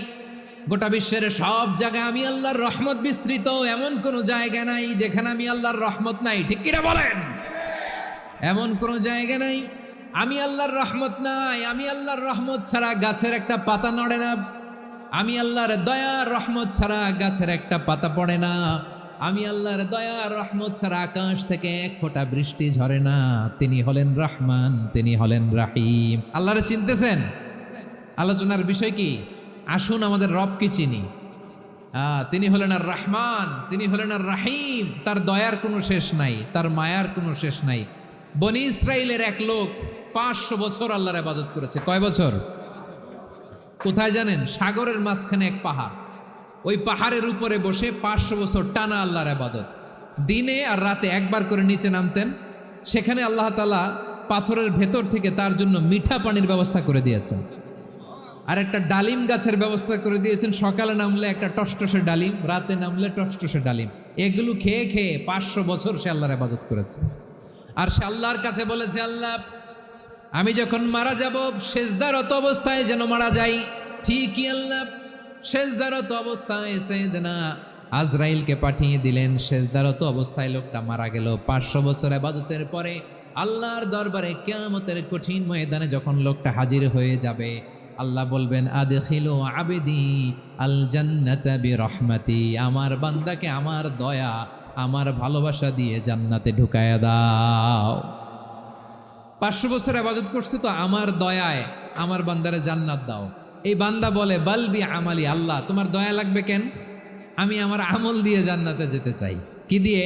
গোটা বিশ্বের সব জায়গায় আমি আল্লাহর রহমত বিস্তৃত, এমন কোন জায়গা নাই যেখানে আমি আল্লাহর রহমত নাই। ঠিক কিনা বলেন? এমন কোন জায়গা নাই আমি আল্লাহর রহমত নাই। আমি আল্লাহর রহমত ছাড়া গাছের একটা পাতা নড়ে না। আমি আল্লাহর দয়ার রহমত ছাড়া গাছের একটা পাতা পড়ে না। আমি আল্লাহর দয়ার রহমত ছাড়া আকাশ থেকে ১ ফোঁটা বৃষ্টি ঝরে না। তিনি হলেন রহমান, তিনি হলেন রাহিম। আল্লাহরে চিনতেছেন? আলোচনার বিষয় কি? আসুন আমাদের রবকে চিনি। তিনি হলেন আর রহমান, তিনি হলেন আর রাহিম। তার দয়ার কোনো শেষ নাই, তার মায়ার কোনো শেষ নাই। বনি ইসরাইলের এক লোক ৫০০ বছর আল্লাহর ইবাদত করেছে। কয় বছর? কোথায় জানেন? সাগরের মাঝখানে এক পাহাড়। ওই পাহাড়ের উপরে বসে 500 বছর টানা আল্লাহর ইবাদত, দিনে আর রাতে একবার করে নিচে নামতেন। সেখানে আল্লাহ তাআলা পাথরের ভেতর থেকে তার জন্য মিঠা পানির ব্যবস্থা করে দিয়েছেন, আর একটা ডালিম গাছের ব্যবস্থা করে দিয়েছেন। সকালে নামলে একটা টসটসে ডালিম, রাতে নামলে টসটসে ডালিম। এগুলো খেয়ে খেয়ে 500 বছর সে আল্লাহর ইবাদত করেছে। আর সে আল্লাহর কাছে বলেছে, আল্লাহ আমি যখন মারা যাব সেজদারত অবস্থায় যেন মারা যাই। ঠিকই আল্লাহ সেজদারত অবস্থায় সাইয়েদনা আজরাইলকে পাঠিয়ে দিলেন। সেজদারত অবস্থায় লোকটা মারা গেল। 500 বছর ইবাদতের পরে আল্লাহর দরবারে কিয়ামতের কঠিন ময়দানে যখন লোকটা হাজির হয়ে যাবে, আল্লাহ বলবেন, আদখিলু আবদি আল জান্নাতা বিরহমাতি, আমার বান্দাকে আমার দয়া আমার ভালোবাসা দিয়ে জান্নাতে ঢুকায়া দাও। 500 বছর ইবাদত করছে তো আমার দয়ায় আমার বান্দারে জান্নাত দাও। এই বান্দা বলে, বালবি আমালি, আল্লাহ তোমার দয়া লাগবে কেন? আমি আমার আমল দিয়ে জান্নাতে যেতে চাই। কি দিয়ে?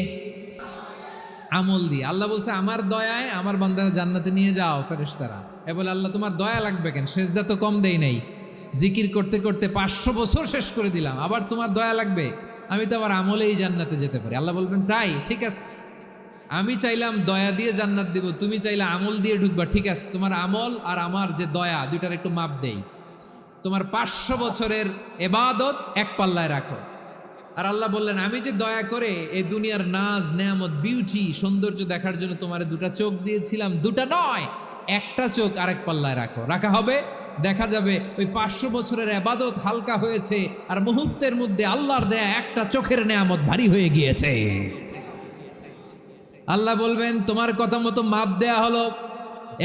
আমল দিয়ে। আল্লাহ বলছে, আমার দয়ায় আমার বান্দারে জান্নাতে নিয়ে যাও ফেরেশতারা। এ বলে, আল্লাহ তোমার দয়া লাগবে কেন? সেজদা তো কম দেই নাই, জিকির করতে করতে 500 বছর শেষ করে দিলাম, আবার তোমার দয়া লাগবে? আমি তো আবার আমলেই জান্নাতে যেতে পারি। আল্লাহ বলবেন, তাই ঠিক আছে, আমি চাইলাম দয়া দিয়ে জান্নাত দিব, তুমি চাইলে আমল দিয়ে ঢুকবা, ঠিক আছে, তোমার আমল আর আমার যে দয়া দুইটার একটু মাপ দেই। তোমার 500 বছরের ইবাদত এক পাল্লায় রাখো। আর আল্লাহ বললেন, আমি যে দয়া করে এই দুনিয়ার নাজ নেয়ামত বিউটি সৌন্দর্য দেখার জন্য তোমার দুটা চোখ দিয়েছিলাম, দুটা নয় একটা চোখ আরেক পাল্লায় রাখো। রাখা হবে, দেখা যাবে ওই 500 বছরের ইবাদত হালকা হয়েছে, আর মুহূর্তের মধ্যে আল্লাহর দেয়া একটা চোখের নেয়ামত ভারী হয়ে গিয়েছে। আল্লাহ বলবেন, তোমার কথা মতো মাপ দেয়া হলো,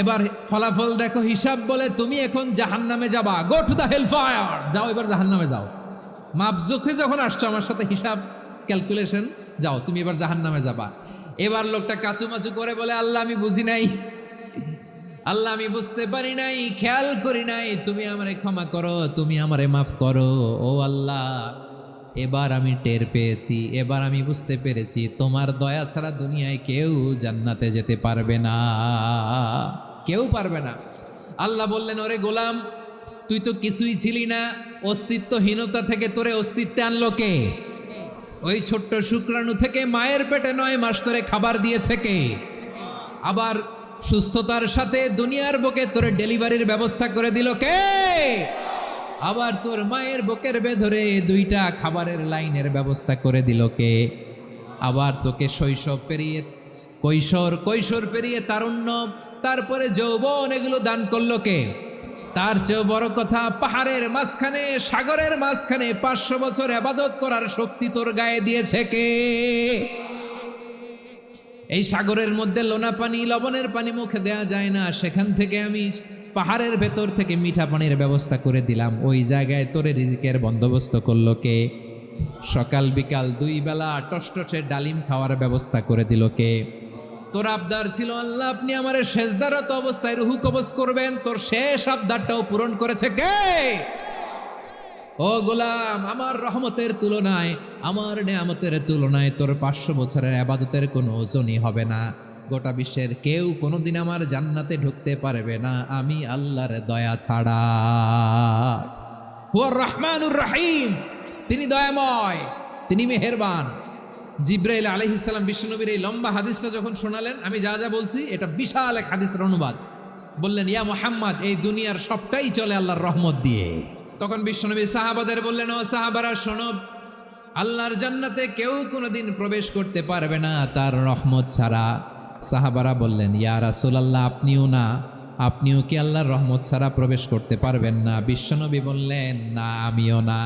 এবার ফলাফল দেখো, হিসাব বলে তুমি এখন জাহান্নামে যাবা। Go to the hell fire, যাও এবার জাহান্নামে যাও। মাপ জোখে যখন আসছো আমার সাথে হিসাব ক্যালকুলেশন, যাও তুমি এবার জাহান্নামে যাবা। এবার লোকটা কাচুমাচু করে বলে, আল্লাহ আমি বুঝি নাই, আল্লাহ আমি বুঝতে পারি নাই, খেয়াল করি নাই, তুমি আমারে ক্ষমা করো, তুমি আমারে মাফ করো। ও আল্লাহ, এবার আমি টের পেয়েছি, এবার আমি বুঝতে পেরেছি, তোমার দয়া ছাড়া দুনিয়ায় কেউ জান্নাতে যেতে পারবে না, কেউ পারবে না। আল্লাহ বললেন, ওরে গোলাম, তুই তো কিছুই ছিলি না, অস্তিত্বহীনতা থেকে তোরে অস্তিত্বে আনলো কে? ওই ছোট্ট শুক্রাণু থেকে মায়ের পেটে 9 মাস ধরে খাবার দিয়েছে কে? আবার সুস্থতার সাথে দুনিয়ার বুকে তোরে ডেলিভারির ব্যবস্থা করে দিল কে? আবার তোর মায়ের বুকের ভেতরে 2টা খাবারের লাইনের ব্যবস্থা করে দিল কে? আবার তোকে শৈশব পেরিয়ে কৈশোর পেরিয়ে তারুণ্য, তারপরে যৌবন, এগুলো দান করলো কে? তার চেয়েও বড় কথা, পাহাড়ের মাঝখানে সাগরের মাঝখানে 500 বছর ইবাদত করার শক্তি তোর গায়ে দিয়েছে কে? এই সাগরের মধ্যে লোনা পানি, লবণের পানি মুখে দেয়া যায় না, সেখান থেকে আমি পাহাড়ের ভেতর থেকে মিঠা পানির ব্যবস্থা করে দিলাম। ওই জায়গায় তোরে রিজিকের বন্দোবস্ত করলো কে? সকাল বিকাল 2 বেলা টসটসে ডালিম খাওয়ার ব্যবস্থা করে দিল কে? তোর আবদার ছিল, আল্লাহ আপনি আমার সেজদারত অবস্থায় রুহু কবজ করবেন, তোর শেষ আবদারটাও পূরণ করেছে কে? ও গোলাম, আমার রহমতের তুলনায়, আমার নেয়ামতের তুলনায় তোর 500 বছরের ইবাদতের কোনো ওজনই হবে না। গোটা বিশ্বের কেউ কোনোদিন আমার জান্নাতে ঢুকতে পারবে না আমি আল্লাহর দয়া ছাড়া। হুয়ার রহমানুর রহিম, তিনি দয়াময়, তিনি মেহেরবান। জিব্রাইল আলাইহিস সালাম বিশ্বনবীর এই লম্বা হাদিসটা যখন শোনালেন, আমি যা যা বলছি এটা বিশাল এক হাদিসের অনুবাদ, বললেন, ইয়া মুহাম্মদ, এই দুনিয়ার সবটাই চলে আল্লাহর রহমত দিয়ে। তখন বিশ্বনবী সাহাবাদের বললেন, ও সাহাবারা শোনো, আল্লাহর জান্নাতে কেউ কোনোদিন প্রবেশ করতে পারবে না তার রহমত ছাড়া। সাহাবারা বললেন, ইয়া রাসূলুল্লাহ, আপনিও না, আপনিও কি আল্লাহর রহমত ছাড়া প্রবেশ করতে পারবেন না? বিশ্বনবী বললেন, না আমিও না,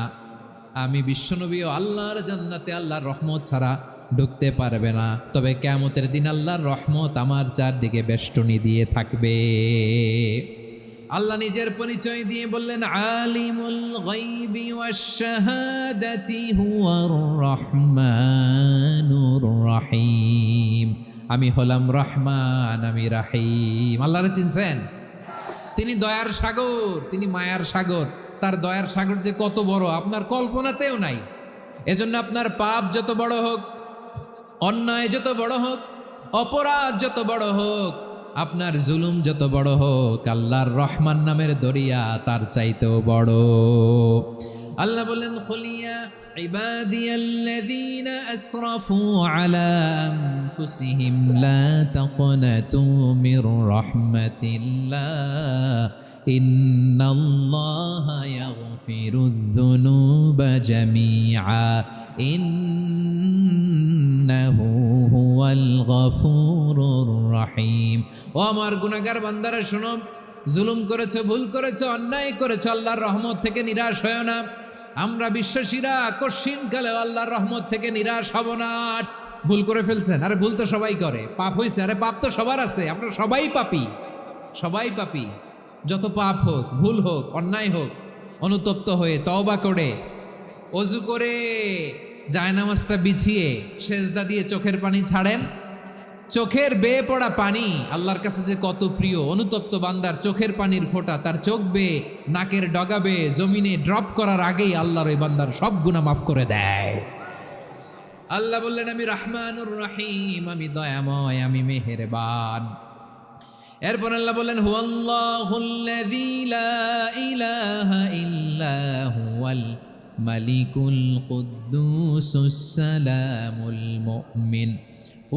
আমি বিশ্বনবীও আল্লাহর জান্নাতে আল্লাহর রহমত ছাড়া ঢুকতে পারবে না। তবে কিয়ামতের দিন আল্লাহর রহমত আমার চারদিকে বেষ্টনী দিয়ে থাকবে। আল্লাহ নিজের পরিচয় দিয়ে বললেন, আলিমুল গায়বি ওয়াশ শাহাদাতি হুয়ার রহমানুর রহিম, আমি হলাম রহমান, আমি রাহিম। আল্লাহরে চিনছেন? তিনি দয়ার সাগর, তিনি মায়ার সাগর। তার দয়ার সাগর যে কত বড় আপনার কল্পনাতেও নাই। এজন্য আপনার পাপ যত বড় হোক, অন্যায় যত বড় হোক, অপরাধ যত বড় হোক, আপনার জুলুম যত বড় হোক, আল্লাহর রহমান নামের দরিয়া তার চাইতেও বড়। আল্লাহ বলেন খুলিয়া ইবাদিয়াল্লাযীনা আসরাফু আলা আনফুসিহিম লা তাকনাতু মির রাহমাতিল্লাহ ইন্নাল্লাহা ইয়াগফিরুয যুনুবা জামিআ ইন্নাহু হুয়াল গফুরুর রহিম। ও আমার গুনাহগার বান্দারা শোনো, জুলুম করেছো, ভুল করেছো, অন্যায় করেছো, আল্লাহর রহমত থেকে নিরাশ হয়ো না। আমরা বিশ্বাসীরা কশিনকালে আল্লাহর রহমত থেকে নিরাশ হব না। ভুল করে ফেলছেন, আরে ভুল তো সবাই করে। পাপ হয়েছে, আরে পাপ তো সবার আছে, আপনারা সবাই পাপী, সবাই পাপী। যত পাপ হোক, ভুল হোক, অন্যায় হোক, অনুতপ্ত হয়ে তওবা করে ওযু করে জায়নামাজটা বিছিয়ে সেজদা দিয়ে চোখের পানি ছাড়েন। চোখের বেয়ে পড়া পানি আল্লাহর কাছে যে কত প্রিয়। অনুতপ্ত বান্দার চোখের পানির ফোঁটা তার চোখ বেয়ে, নাকের ডগা বেয়ে জমিনে ড্রপ করার আগেই আল্লাহর ওই বান্দার সব গুনাহ মাফ করে দেয়। আল্লাহ বললেন আমি রহমানুর রহিম, আমি দয়াময়, আমি মেহেরবান। এরপর আল্লাহ বললেন হুয়াল্লাহুল্লাযী লা ইলাহা ইল্লা হুয়াল মালিকুল কুদ্দুসুস সালামুল মুমিন।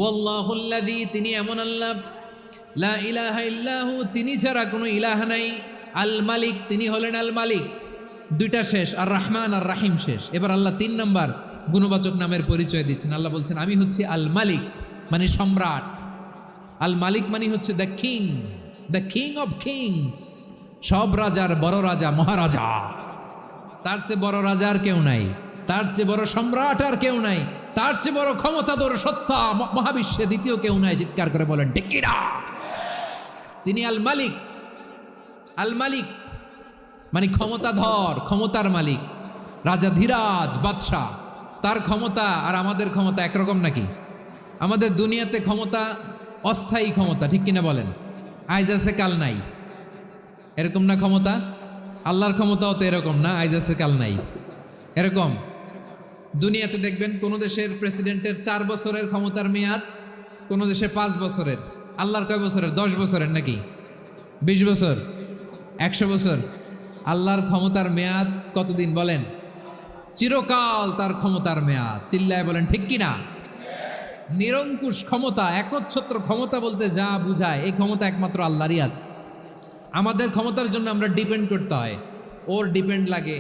ওয়াল্লাহুল্লাযী, তিনি এমন আল্লাহ, লা ইলাহা ইল্লাহু, তিনি ছাড়া কোনো ইলাহ নাই, আল মালিক, তিনি হলেন আল মালিক। দুইটা শেষ, আর রহমান আর রাহিম শেষ। এবার আল্লাহ 3 নম্বর গুণবাচক নামের পরিচয় দিচ্ছেন। আল্লাহ বলছেন আমি হচ্ছি আল মালিক, মানে সম্রাট। আল মালিক মানে হচ্ছে the king, the king of kings, সব রাজার বড় রাজা, মহারাজা। তার চেয়ে বড় রাজা আর কেউ নাই, তার চেয়ে বড় সম্রাট আর কেউ নাই, তার চেয়ে বড় ক্ষমতাধর সত্তা মহাবিশ্বে দ্বিতীয় কেউ নাই। চিৎকার করে বলেন ঠিক কিনা? তিনি আল মালিক। আল মালিক মানে ক্ষমতাধর, ক্ষমতার মালিক, রাজা ধীরাজ বাদশাহ। তার ক্ষমতা আর আমাদের ক্ষমতা একরকম নাকি? আমাদের দুনিয়াতে ক্ষমতা অস্থায়ী ক্ষমতা, ঠিক কিনা বলেন? আইজ আছে কাল নাই, এরকম না ক্ষমতা? আল্লাহর ক্ষমতাও তো এরকম না, আইজ আছে কাল নাই এরকম। দুনিয়াতে দেখবেন কোন দেশের প্রেসিডেন্টের 4 বছরের ক্ষমতার মেয়াদ, কোন দেশে 5 বছরের। আল্লাহর কয় বছরের? 10 বছরের নাকি 20 বছর, 100 বছর? আল্লাহর ক্ষমতার মেয়াদ কতদিন বলেন? চিরকাল তার ক্ষমতার মেয়াদ। চিল্লায় বলেন ঠিক কিনা? নিরঙ্কুশ ক্ষমতা, একচ্ছত্র ক্ষমতা বলতে যা বুঝায়, এই ক্ষমতা একমাত্র আল্লাহরই আছে। আমাদের ক্ষমতার জন্য আমরা ডিপেন্ড করতে হয়, ওর ডিপেন্ড লাগে,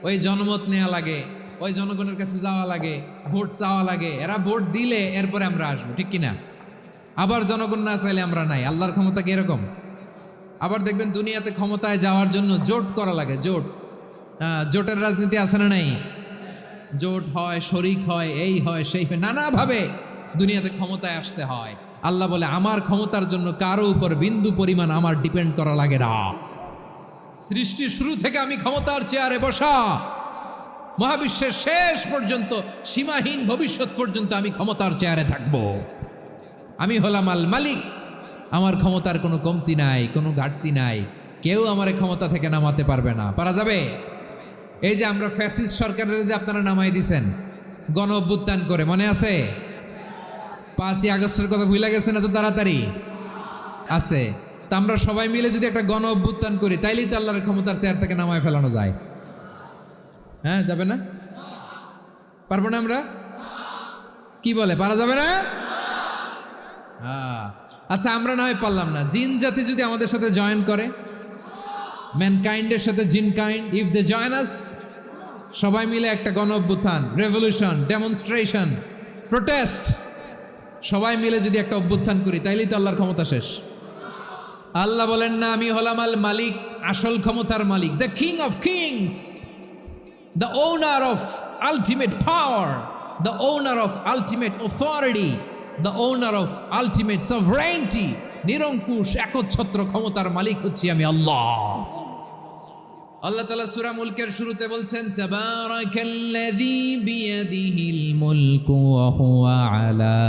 ওই জনমত নেওয়া লাগে, ওই জনগণের কাছে যাওয়া লাগে, ভোট চাওয়া লাগে। এরা ভোট দিলে এরপরে আমরা আসবো, ঠিক কিনা? আবার জনগণ না চাইলে আমরা নাই। আল্লাহর ক্ষমতা কি এরকম? আবার দেখবেন দুনিয়াতে ক্ষমতায় যাওয়ার জন্য জোট করা লাগে, জোট। জোটের রাজনীতি আছে না নাই? জোট হয়, শরিক হয়, এই হয়, সেই হয়, নানাভাবে দুনিয়াতে ক্ষমতায় আসতে হয়। আল্লাহ বলে আমার ক্ষমতার জন্য কারো উপর বিন্দু পরিমাণ আমার ডিপেন্ড করা লাগে না। সৃষ্টির শুরু থেকে আমি ক্ষমতার চেয়ারে বসা, মহাবিশ্বের শেষ পর্যন্ত, সীমাহীন ভবিষ্যৎ পর্যন্ত আমি ক্ষমতার চেয়ারে থাকবো। আমি হলাম আল মালিক। আমার ক্ষমতার কোনো কমতি নাই, কোনো ঘাটতি নাই। কেউ আমার ক্ষমতা থেকে নামাতে পারবে না। পারা যাবে? এই যে আমরা ফ্যাসিস্ট সরকারের যে আপনারা নামাই দিছেন গণ অভ্যুত্থান করে, মনে আছে? 5ই আগস্টের কথা ভুলে গেছেন এত তাড়াতাড়ি? আছে। তা আমরা সবাই মিলে যদি একটা গণ অভ্যুত্থান করি, তাইলেই তো আল্লাহর ক্ষমতার চেয়ার থেকে নামায় ফেলানো যায়। হ্যাঁ, যাবে না? পারবো না আমরা? কি বলে, পারা যাবে না? আচ্ছা, আমরা না হয় পারলাম না, জিন জাতি যদি আমাদের সাথে জয়েন করে, ম্যানকাইন্ডের সাথে জিনকাইন্ড, ইফ দে জয়েন আস, সবাই মিলে একটা গণ অভ্যুত্থান, রেভলিউশন, ডেমনস্ট্রেশন, প্রোটেস্ট, সবাই মিলে যদি একটা অভ্যুত্থান করি, তাইলেই তো আল্লাহর ক্ষমতা শেষ। আল্লাহ বলেন না, আমি হলাম আল মালিক, আসল ক্ষমতার মালিক, the king of kings, the owner of ultimate power, the owner of ultimate authority, the owner of ultimate sovereignty, নিরঙ্কুশ একচ্ছত্র ক্ষমতার মালিক হচ্ছি আমি আল্লাহ। আল্লাহ তাআলা সূরা মুলকের শুরুতে বলছেন তাবারাকাল্লাযী বিয়াদিহিল মুলকু ওয়া হুয়া আলা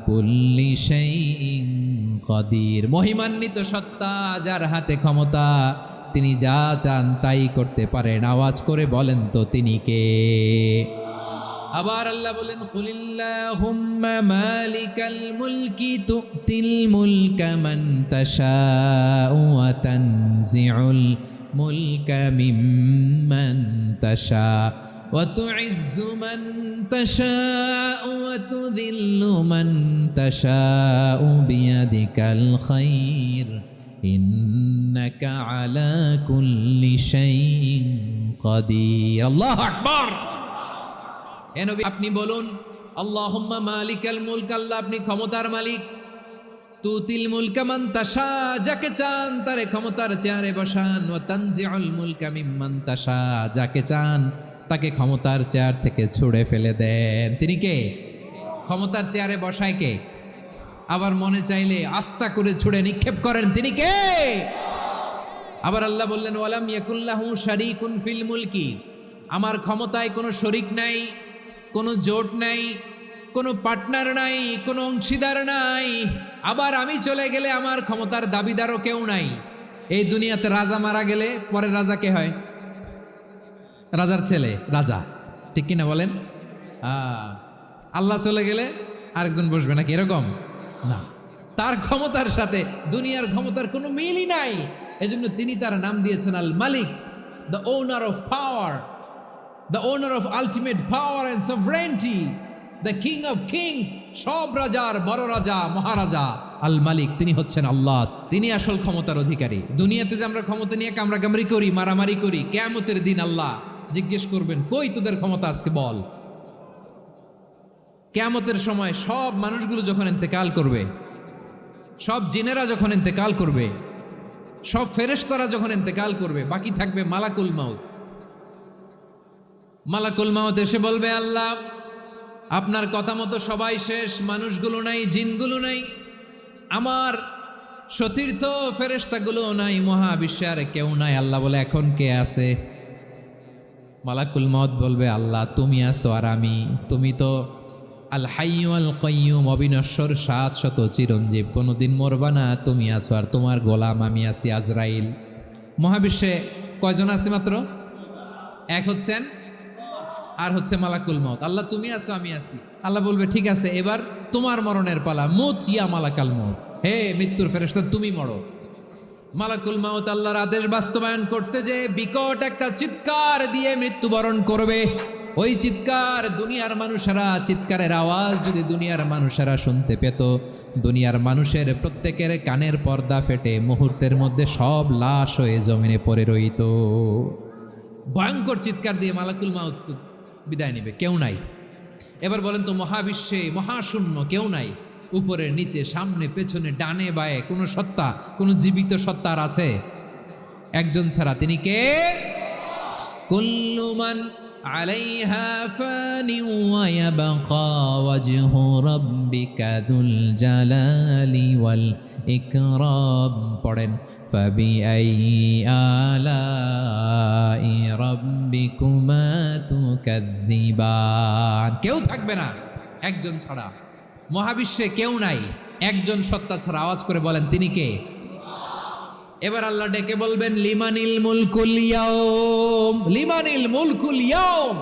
কুল্লি শাইইন কাদির। মহিমান্বিত সত্তা, যার হাতে ক্ষমতা, তিনি যা চান তাই করতে পারেন। আওয়াজ করে বলেন তো তিনি কে? আবার আল্লাহ বলেন কুলিল্লাহুম্মা মালিকাল মুলকি তুতিল মুলকা মান তাশাউ ওয়া তানজিউল মুলকা মিম্মান তাশা ওয়া তুইজ্জু মান তাশা ওয়া তুযিল্লু মান তাশা বিয়াদিকাল খায়র ইন্নাকা আলা কুল্লি শাইইন কাদির। আল্লাহু আকবার। এ নবী আপনি বলুন, আল্লাহুম্মা মালিকাল মুলক, আল্লাহ আপনি ক্ষমতার মালিক। তুতিল মুলকা মান তাশা, যাকে চান তারে ক্ষমতার চেয়ারে বসান। ওয়া তানজিউল মুলকা মিম্মান তাশা, যাকে চান তাকে ক্ষমতার চেয়ার থেকে ছুঁড়ে ফেলে দেন। তিনি কে? ক্ষমতার চেয়ারে বসায় কে? আবার মনে চাইলে আস্থা করে ছুঁড়ে নিক্ষেপ করেন, তিনি কে? আবার আল্লাহ বললেন, ওয়ালাম ইয়াকুল্লাহু শারীকুন ফিল মুলকি, আমার ক্ষমতায় কোনো শরিক নাই, কোনো জোট নাই, কোনো পার্টনার নাই, কোনো অংশীদার নাই। আবার আমি চলে গেলে আমার ক্ষমতার দাবিদারও কেউ নাই। এই দুনিয়াতে রাজা মারা গেলে পরে রাজা কে হয়? রাজার ছেলে রাজা, ঠিক কিনা বলেন? আল্লাহ চলে গেলে আরেকজন বসবে নাকি? এরকম না, তার ক্ষমতার সাথে দুনিয়ার ক্ষমতার কোনো মিলই নাই। এজন্য তিনি তার নাম দিয়েছেন আল মালিক, the owner of power, the owner of ultimate power and sovereignty, the king of kings, সব রাজার বড় রাজা, মহারাজা আল মালিক। তিনি হচ্ছেন আল্লাহ, তিনি আসল ক্ষমতার অধিকারী। দুনিয়াতে যে আমরা ক্ষমতা নিয়ে কামড়াকামড়ি করি, মারামারি করি, কিয়ামতের দিন আল্লাহ জিজ্ঞেস করবেন, কই তোদের ক্ষমতা আজকে বল। কিয়ামতের সময় সব মানুষগুলো যখন ইন্তেকাল করবে, সব জিনেরা যখন ইন্তেকাল করবে, সব ফেরেশতারা যখন ইন্তেকাল করবে, বাকি থাকবে মালাকুল মাউত। মালাকুল মাউত এসে বলবে, আল্লাহ আপনার কথা মতো সবাই শেষ, মানুষগুলো নাই, জিনগুলো নাই, আমার সতীর্থ ফেরেশতাগুলো নাই, মহাবিশ্বে আর কেউ নাই। আল্লাহ বলে, এখন কে আছে? মালাকুল মাউত বলবে, আল্লাহ তুমি আছো আর আমি। তুমি তো আল হাইয়্যু আল কাইয়্যুম, অবিনশ্বর, শাশ্বত, চিরঞ্জীব, কোনোদিন মরবা না। তুমি আছো আর তোমার গোলাম আমি আছি আজরাইল। মহাবিশ্বে কয়জন আছে? মাত্র এক হচ্ছেন, আর হচ্ছে মালাকুল মাউত। আল্লাহ তুমি আছো আমি আছি। আল্লাহ বলবে, ঠিক আছে, এবার তোমার মরণের পালা। মুত ইয়া মালাকাল মাউত, হে মৃত্যুর ফেরেশতা তুমি মরো। মালাকুল মাউত আল্লাহর আদেশ বাস্তবায়ন করতে যে বিকট একটা চিৎকার দিয়ে মৃত্যুবরণ করবে। ওই চিৎকার দুনিয়ার মানুষেরা, চিৎকারের আওয়াজ যদি দুনিয়ার মানুষেরা শুনতে পেত, দুনিয়ার মানুষের প্রত্যেকের কানের পর্দা ফেটে মুহূর্তের মধ্যে সব লাশ হয়ে জমিনে পড়ে রইত। ভয়ঙ্কর চিৎকার দিয়ে মালাকুল মাউত বিদায় নেবে, কেউ নাই। এবার বলেন তো, মহাবিশ্বে মহাশূন্য, কেউ নাই, উপরে নিচে, সামনে পেছনে, ডানে বায়ে কোনো সত্তা, কোনো জীবিত সত্তা আর আছে? একজন ছাড়া, তিনি কে? কুল্লু মান আলাইহা ফানি ওয়া ইয়াবকা ওয়াজহু রাব্বিকা যুল জালালি ওয়াল ইকরাম। পড়েন, ফাবিআইয়ি আলাই রাব্বিকুমা তুকাজ্জিবান। কেউ থাকবে না একজন ছাড়া, মহাবিশ্বে কেউ নাই একজন সত্তা ছাড়া। আওয়াজ করে বলেন, তিনি কে? এবার আল্লাহ ডেকে বলবেন, লিমানিল মুলকুল ইয়াউম, লিমানিল মুলকুল ইয়াউম,